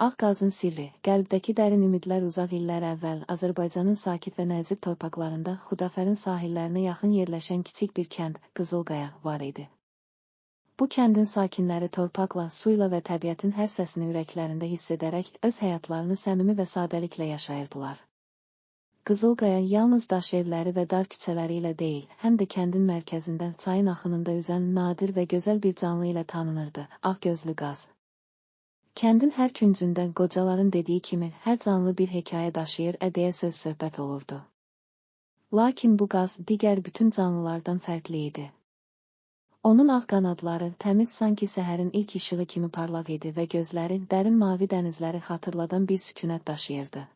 Ağqazın sirri, qəlbdəki dərin ümidlər uzaq illər əvvəl Azərbaycanın sakit və nəzib torpaqlarında Xudafərin sahillərinə yaxın yerləşən kiçik bir kənd, Qızılqaya, var idi. Bu kəndin sakinləri torpaqla, suyla və təbiətin hər səsini ürəklərində hiss edərək öz həyatlarını səmimi və sadəliklə yaşayırdılar. Qızılqaya yalnız daş evləri və dar küçələri ilə deyil, həm də kəndin mərkəzində çayın axınında üzən nadir və gözəl bir canlı ilə tanınırdı, Ağgözlü qaz. Kəndin hər küncündə qocaların dediyi kimi hər canlı bir hekayə daşıyır, deyə söz-söhbət olurdu. Lakin bu qaz digər bütün canlılardan fərqli idi. Onun ağ qanadları təmiz sanki səhərin ilk işığı kimi parlaq idi və gözləri dərin mavi dənizləri xatırladan bir sükunət daşıyırdı.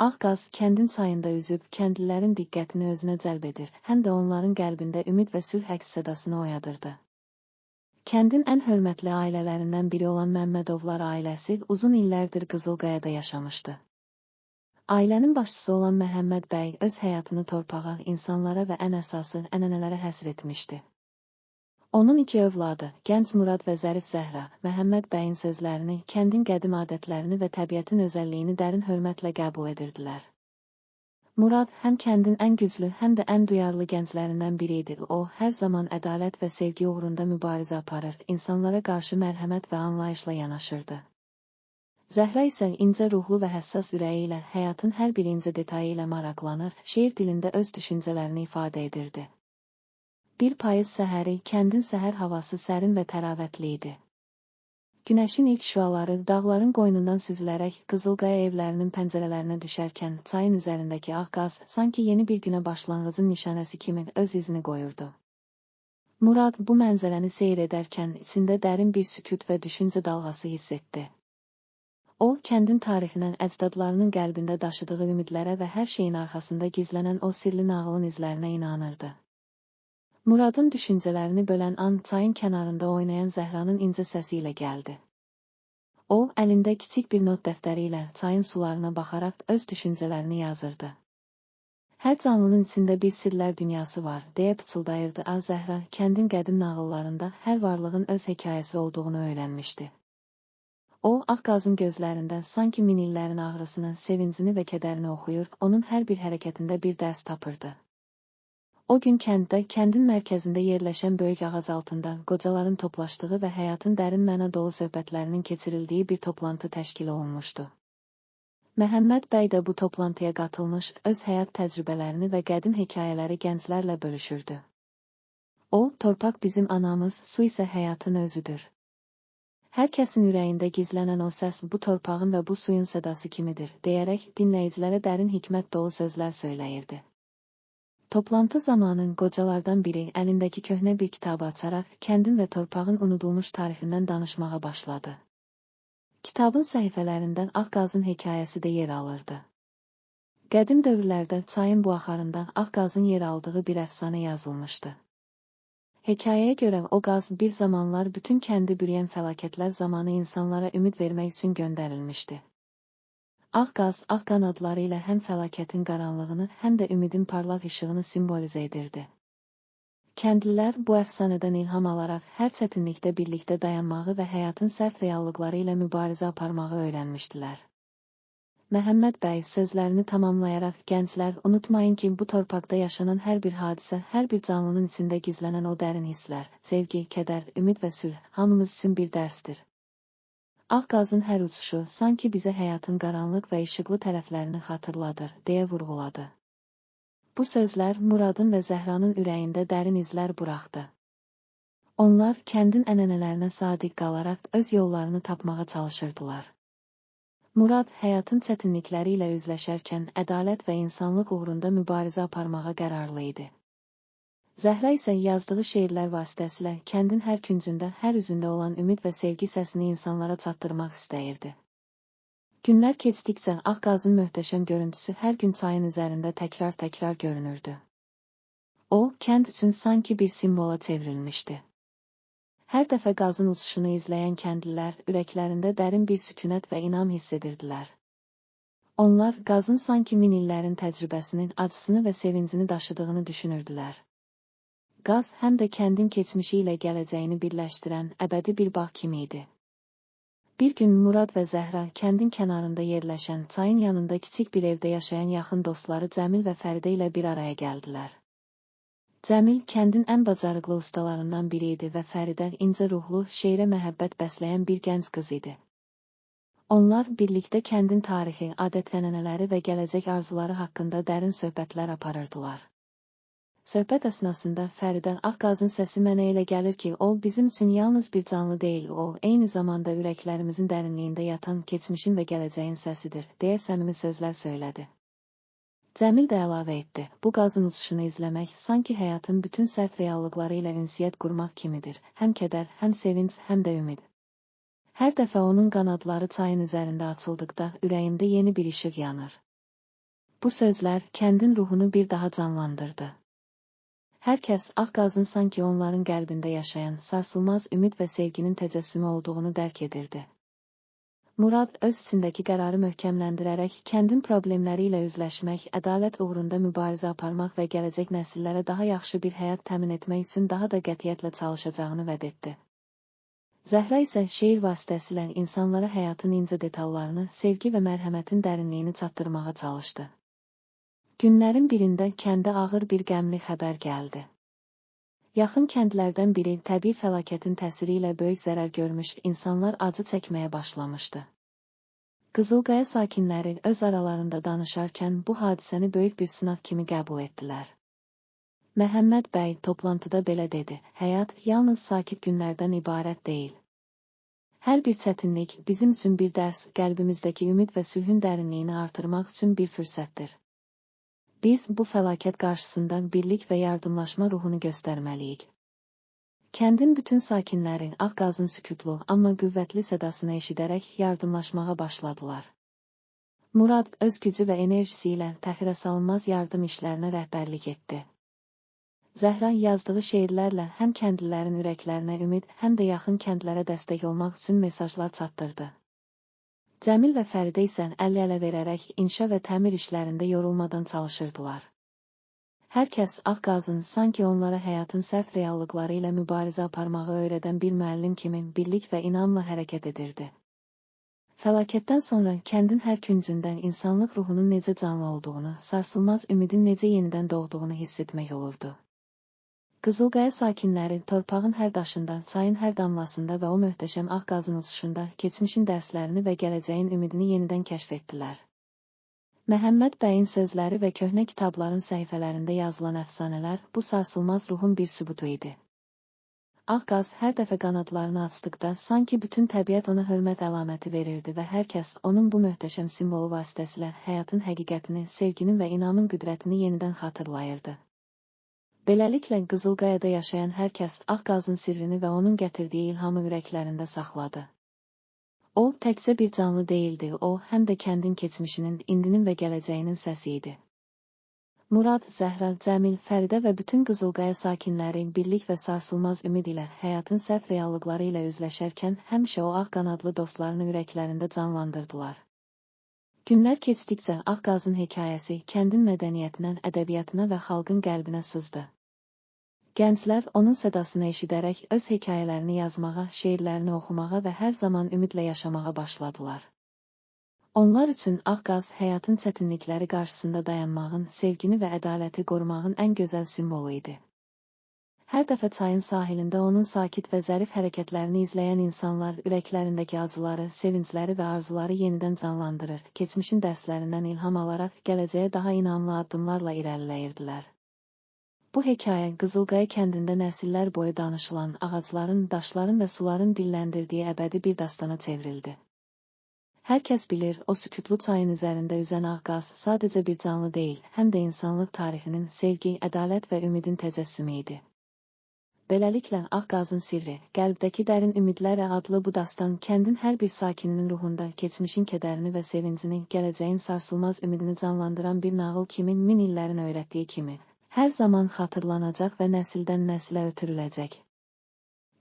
Ağ qaz kəndin çayında üzüb kəndlilərin diqqətini özünə cəlb edir, həm də onların qəlbində ümid və sülh əks sədasını oyadırdı. Kəndin ən hörmətli ailələrindən biri olan Məmmədovlar ailəsi uzun illərdir Qızılqayada yaşamışdı. Ailənin başçısı olan Məhəmməd bəy öz həyatını torpağa, insanlara və ən əsası ənənələrə həsr etmişdi. Onun iki övladı, gənc Murad və Zərif Zəhra, Məhəmməd bəyin sözlərini, kəndin qədim adətlərini və təbiətin özəlliyini dərin hörmətlə qəbul edirdilər. Murad həm kəndin ən güclü, həm də ən duyarlı gənclərindən biri idi. O, hər zaman ədalət və sevgi uğrunda mübarizə aparır, insanlara qarşı mərhəmət və anlayışla yanaşırdı. Zəhra isə incə ruhlu və həssas ürəyi ilə həyatın hər bir incə detayı ilə maraqlanır, şeir dilində öz düşüncələrini ifadə edirdi. Bir payız səhəri, kəndin səhər havası sərin və təravətli idi. Günəşin ilk şüaları dağların qoynundan süzülərək Qızılqaya evlərinin pəncərələrinə düşərkən çayın üzərindəki ağ qaz sanki yeni bir günə başlanğıcın nişanəsi kimi öz izini qoyurdu. Murad bu mənzərəni seyr edərkən içində dərin bir sükut və düşüncə dalğası hiss etdi. O, kəndin tarixindən əcdadlarının qəlbində daşıdığı ümidlərə və hər şeyin arxasında gizlənən o sirli nağılın izlərinə inanırdı. Muradın düşüncələrini bölən an çayın kənarında oynayan Zəhranın incə səsi ilə gəldi. O, əlində kiçik bir not dəftəri ilə çayın sularına baxaraq öz düşüncələrini yazırdı. Hər canlının içində bir sirlər dünyası var, deyə pıçıldayırdı Zəhra, kəndin qədim nağıllarında hər varlığın öz hekayəsi olduğunu öyrənmişdi. O, ağ qazın gözlərində sanki min illərin ağrısını, sevincini və kədərini oxuyur, onun hər bir hərəkətində bir dərs tapırdı. O gün kənddə, kəndin mərkəzində yerləşən böyük ağac altında qocaların toplaşdığı və həyatın dərin məna dolu söhbətlərinin keçirildiyi bir toplantı təşkil olunmuşdu. Məhəmməd bəy də bu toplantıya qatılmış, öz həyat təcrübələrini və qədim hekayələri gənclərlə bölüşürdü. O, torpaq bizim anamız, su isə həyatın özüdür. Hər kəsin ürəyində gizlənən o səs bu torpağın və bu suyun sədası kimidir, deyərək dinləyicilərə dərin hikmət dolu sözlər söyləyirdi. Toplantı zamanı qocalardan biri əlindəki köhnə bir kitabı açaraq kəndin və torpağın unudulmuş tarixindən danışmağa başladı. Kitabın səhifələrindən ağ qazın hekayəsi də yer alırdı. Qədim dövrlərdə çayın bu axarında ağ qazın yer aldığı bir əfsanə yazılmışdı. Hekayəyə görə o qaz bir zamanlar bütün kəndi bürüyən fəlakətlər zamanı insanlara ümid vermək üçün göndərilmişdi. Ağ qaz, ağ qanadları ilə həm fəlakətin qaranlığını, həm də ümidin parlaq işığını simvolizə edirdi. Kəndlilər bu əfsanədən ilham alaraq hər çətinlikdə birlikdə dayanmağı və həyatın sərt reallıqları ilə mübarizə aparmağı öyrənmişdilər. Məhəmməd bəy sözlərini tamamlayaraq gənclər, unutmayın ki, bu torpaqda yaşanan hər bir hadisə, hər bir canlının içində gizlənən o dərin hisslər, sevgi, kədər, ümid və sülh, hamımız üçün bir dərsdir. Ağ qazın hər uçuşu sanki bizə həyatın qaranlıq və işıqlı tərəflərini xatırladır, deyə vurğuladı. Bu sözlər Muradın və Zəhranın ürəyində dərin izlər buraxdı. Onlar kəndin ənənələrinə sadiq qalaraq öz yollarını tapmağa çalışırdılar. Murad həyatın çətinlikləri ilə üzləşərkən ədalət və insanlıq uğrunda mübarizə aparmağa qərarlı idi. Zəhra isə yazdığı şeirlər vasitəsilə kəndin hər küncündə, hər üzündə olan ümid və sevgi səsini insanlara çatdırmaq istəyirdi. Günlər keçdikcə ağ qazın möhtəşəm görüntüsü hər gün çayın üzərində təkrar görünürdü. O, kənd üçün sanki bir simvola çevrilmişdi. Hər dəfə qazın uçuşunu izləyən kəndlilər ürəklərində dərin bir sükunət və inam hiss edirdilər. Onlar qazın sanki min illərin təcrübəsinin, acısını və sevincini daşıdığını düşünürdülər. Qaz həm də kəndin keçmişi ilə gələcəyini birləşdirən əbədi bir bağ kimi idi. Bir gün Murad və Zəhra kəndin kənarında yerləşən, çayın yanında kiçik bir evdə yaşayan yaxın dostları Cəmil və Fəridə ilə bir araya gəldilər. Cəmil kəndin ən bacarıqlı ustalarından biri idi və Fəridə incə ruhlu, şeirə məhəbbət bəsləyən bir gənc qız idi. Onlar birlikdə kəndin tarixi, adət-ənənələri və gələcək arzuları haqqında dərin söhbətlər aparırdılar. Söhbət əsnasında Fəridə Ağqazın səsi mənə elə gəlir ki, o bizim üçün yalnız bir canlı deyil, o eyni zamanda ürəklərimizin dərinliyində yatan keçmişin və gələcəyin səsidir, deyə səmimi sözlər söylədi. Cəmil də əlavə etdi, bu qazın uçuşunu izləmək sanki həyatın bütün sərt reallıqları ilə ünsiyyət qurmaq kimidir, həm kədər, həm sevinç, həm də ümid. Hər dəfə onun qanadları çayın üzərində açıldıqda ürəyimdə yeni bir işıq yanır. Bu sözlər kəndin ruhunu bir daha canlandırdı. Hər kəs Ağqazın sanki onların qəlbində yaşayan sarsılmaz ümid və sevginin təcəssümü olduğunu dərk edirdi. Murad öz içindəki qərarı möhkəmləndirərək kəndin problemləri ilə üzləşmək, ədalət uğrunda mübarizə aparmaq və gələcək nəsillərə daha yaxşı bir həyat təmin etmək üçün daha da qətiyyətlə çalışacağını vəd etdi. Zəhra isə şeir vasitəsilə insanlara həyatın incə detallarını, sevgi və mərhəmətin dərinliyini çatdırmağa çalışdı. Günlərin birində kəndə ağır bir qəmli xəbər gəldi. Yaxın kəndlərdən biri təbii fəlakətin təsiri ilə böyük zərər görmüş, insanlar acı çəkməyə başlamışdı. Qızılqaya sakinləri öz aralarında danışarkən bu hadisəni böyük bir sınaq kimi qəbul etdilər. Məhəmməd bəy toplantıda belə dedi, həyat yalnız sakit günlərdən ibarət deyil. Hər bir çətinlik bizim üçün bir dərs, qəlbimizdəki ümid və sülhün dərinliyini artırmaq üçün bir fürsətdir. Biz bu fəlakət qarşısında birlik və yardımlaşma ruhunu göstərməliyik. Kəndin bütün sakinləri Ağqazın sükutlu, amma qüvvətli sədasını eşidərək yardımlaşmağa başladılar. Murad öz gücü və enerjisi ilə təxirə salınmaz yardım işlərinə rəhbərlik etdi. Zəhra yazdığı şeirlərlə həm kəndlilərin ürəklərinə ümid, həm də yaxın kəndlərə dəstək olmaq üçün mesajlar çatdırdı. Cəmil və Fəridə isə əl-ələ verərək inşa və təmir işlərində yorulmadan çalışırdılar. Hər kəs Ağqazın sanki onlara həyatın sərt reallıqları ilə mübarizə aparmağı öyrədən bir müəllim kimi birlik və inamla hərəkət edirdi. Fəlakətdən sonra kəndin hər küncündən insanlıq ruhunun necə canlı olduğunu, sarsılmaz ümidin necə yenidən doğduğunu hiss etmək olurdu. Qızılqaya sakinləri torpağın hər daşında, çayın hər damlasında və o möhtəşəm Ağqazın uçuşunda keçmişin dərslərini və gələcəyin ümidini yenidən kəşf etdilər. Məhəmməd bəyin sözləri və köhnə kitabların səhifələrində yazılan əfsanələr bu sarsılmaz ruhun bir sübutu idi. Ağqaz hər dəfə qanadlarını açdıqda sanki bütün təbiət ona hörmət əlaməti verirdi və hər kəs onun bu möhtəşəm simvolu vasitəsilə həyatın həqiqətini, sevginin və inamın qüdrətini yenidən xatırlayırdı. Beləliklə, Qızılqayada yaşayan hər kəs Ağqazın sirrini və onun gətirdiyi ilhamı ürəklərində saxladı. O, təkcə bir canlı deyildi, o, həm də kəndin keçmişinin, indinin və gələcəyinin səsi idi. Murad, Zəhra, Cəmil, Fəridə və bütün Qızılqaya sakinləri birlik və sarsılmaz ümid ilə həyatın sərt reallıqları ilə üzləşərkən həmişə o ağ qanadlı dostlarını ürəklərində canlandırdılar. Günlər keçdikcə Ağqazın hekayəsi kəndin mədəniyyətinə, ədəbiyyatına və xalqın qəlbinə sızdı. Gənclər onun sədasını eşidərək öz hekayələrini yazmağa, şeirlərini oxumağa və hər zaman ümidlə yaşamağa başladılar. Onlar üçün Ağqaz həyatın çətinlikləri qarşısında dayanmağın, sevgini və ədaləti qorumağın ən gözəl simvolu idi. Hər dəfə çayın sahilində onun sakit və zərif hərəkətlərini izləyən insanlar ürəklərindəki acıları, sevincləri və arzuları yenidən canlandırır, keçmişin dərslərindən ilham alaraq gələcəyə daha inamlı addımlarla irəliləyirdilər. Bu hekayə Qızılqaya kəndində nəsillər boyu danışılan ağacların, daşların və suların dilləndirdiyi əbədi bir dastana çevrildi. Hər kəs bilir, o sükutlu çayın üzərində üzən Ağqaz sadəcə bir canlı deyil, həm də insanlıq tarixinin sevgi, ədalət və ümidin təcəssümü idi. Beləliklə, Ağqazın sirri, qəlbdəki dərin ümidlərə adlı bu dastan kəndin hər bir sakininin ruhunda keçmişin kədərini və sevincini, gələcəyin sarsılmaz ümidini canlandıran bir nağıl kimi min illərin öyrətdiyi kimi, hər zaman xatırlanacaq və nəsildən nəsilə ötürüləcək.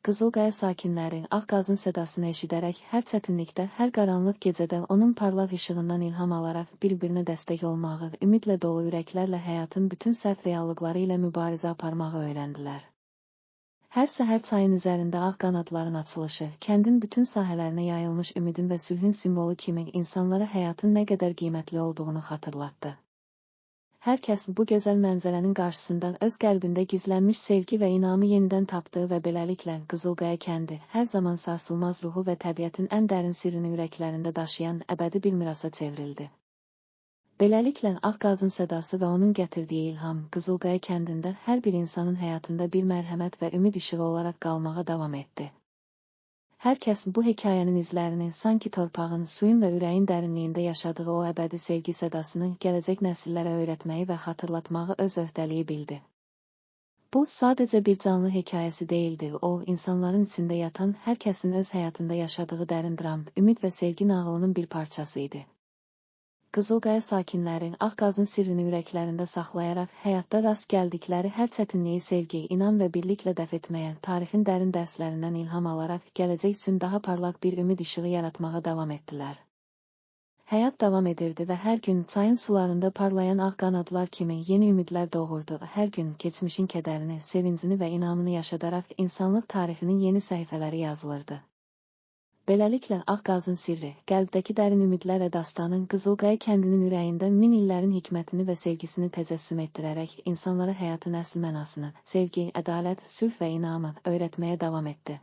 Qızılqaya sakinləri Ağqazın sədasını eşidərək hər çətinlikdə, hər qaranlıq gecədə onun parlaq işığından ilham alaraq bir-birinə dəstək olmağı, ümidlə dolu ürəklərlə həyatın bütün sərt reallıqları ilə mübarizə aparmağı öyrəndilər. Hər səhər çayın üzərində ağ qanadların açılışı, kəndin bütün sahələrinə yayılmış ümidin və sülhün simvolu kimi insanlara həyatın nə qədər qiymətli olduğunu xatırlatdı. Hər kəs bu gözəl mənzərənin qarşısında öz qəlbində gizlənmiş sevgi və inamı yenidən tapdı və beləliklə Qızılqaya kəndi hər zaman sarsılmaz ruhu və təbiətin ən dərin sirrini ürəklərində daşıyan əbədi bir mirasa çevrildi. Beləliklə ağ qazın sədası və onun gətirdiyi ilham Qızılqaya kəndində hər bir insanın həyatında bir mərhəmət və ümid işığı olaraq qalmağa davam etdi. Hər kəs bu hekayənin izlərini sanki torpağın, suyun və ürəyin dərinliyində yaşadığı o əbədi sevgi sədasını gələcək nəsillərə öyrətməyi və xatırlatmağı öz öhdəliyi bildi. Bu, sadəcə bir canlı hekayəsi deyildi, o, insanların içində yatan hər kəsin öz həyatında yaşadığı dərin dram, ümid və sevgi nağılının bir parçası idi. Qızılqaya sakinləri ağ qazın sirrini ürəklərində saxlayaraq həyatda rast gəldikləri hər çətinliyi sevgi, inam və birliklə dəf etməyə, tarixin dərin dərslərindən ilham alaraq gələcək üçün daha parlaq bir ümid işığı yaratmağa davam etdilər. Həyat davam edirdi və hər gün çayın sularında parlayan ağ qanadlar kimi yeni ümidlər doğurdu. Hər gün keçmişin kədərini, sevincini və inamını yaşadaraq insanlıq tarixinin yeni səhifələri yazılırdı. Beləliklə, ağ qazın sirri, qəlbdəki dərin ümidlərlə dastanın Qızılqaya kəndinin ürəyində min illərin hikmətini və sevgisini təcəssüm etdirərək insanlara həyatın əsl mənasını, sevgi, ədalət, sülh və inamı öyrətməyə davam etdi.